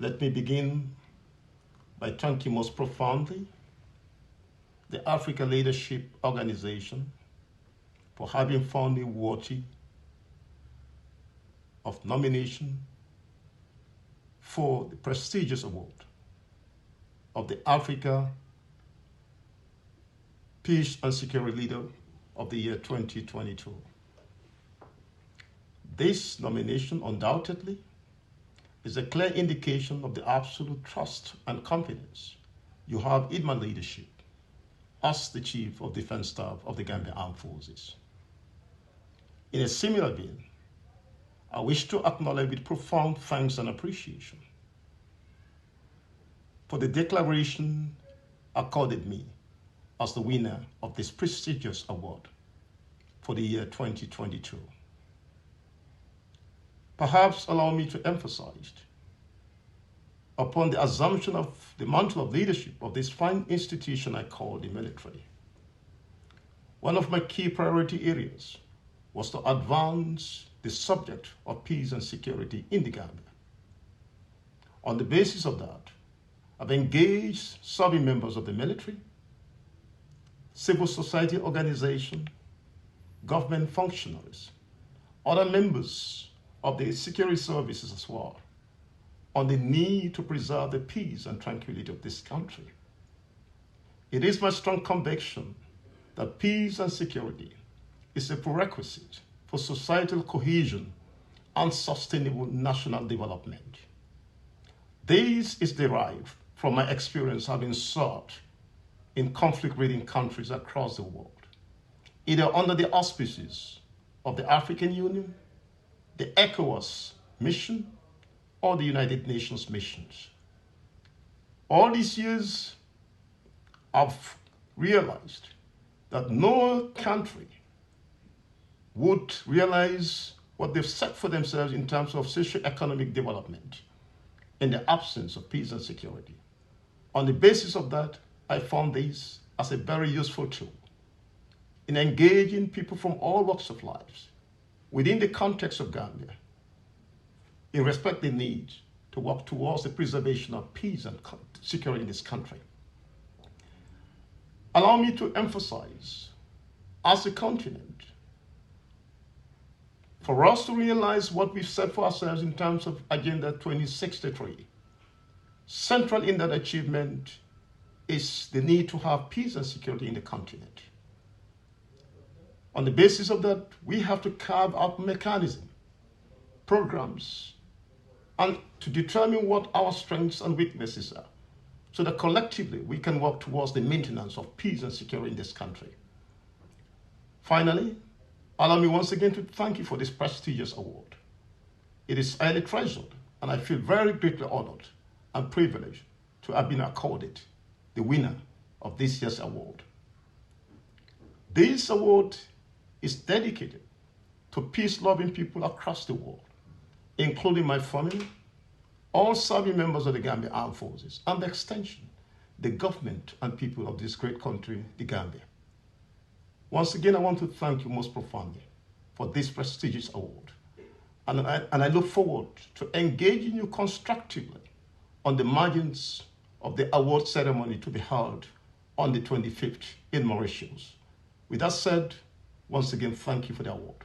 Let me begin by thanking most profoundly the Africa Leadership Organization for having found me worthy of nomination for the prestigious award of the Africa Peace and Security Leader of the year 2022. This nomination undoubtedly is a clear indication of the absolute trust and confidence you have in my leadership as the Chief of Defense Staff of the Gambia Armed Forces. In a similar vein, I wish to acknowledge with profound thanks and appreciation for the declaration accorded me as the winner of this prestigious award for the year 2022. Perhaps allow me to emphasize upon the assumption of the mantle of leadership of this fine institution I call the military. One of my key priority areas was to advance the subject of peace and security in the Gambia. On the basis of that, I've engaged serving members of the military, civil society organizations, government functionaries, other members of the security services as well, on the need to preserve the peace and tranquility of this country. It is my strong conviction that peace and security is a prerequisite for societal cohesion and sustainable national development. This is derived from my experience having served in conflict-ridden countries across the world, either under the auspices of the African Union, the ECOWAS mission, or the United Nations missions. All these years, I've realized that no country would realize what they've set for themselves in terms of socio-economic development in the absence of peace and security. On the basis of that, I found this as a very useful tool in engaging people from all walks of life within the context of Gambia in respect the need to work towards the preservation of peace and security in this country. Allow me to emphasize, as a continent, for us to realize what we've set for ourselves in terms of Agenda 2063, central in that achievement is the need to have peace and security in the continent. On the basis of that, we have to carve out mechanisms, programs, and to determine what our strengths and weaknesses are, so that collectively we can work towards the maintenance of peace and security in this country. Finally, allow me once again to thank you for this prestigious award. It is highly treasured, and I feel very greatly honored and privileged to have been accorded the winner of this year's award. This award is dedicated to peace-loving people across the world, including my family, all serving members of the Gambia Armed Forces, and by extension, the government and people of this great country, the Gambia. Once again, I want to thank you most profoundly for this prestigious award. And I look forward to engaging you constructively on the margins of the award ceremony to be held on the 25th in Mauritius. With that said, once again, thank you for the award.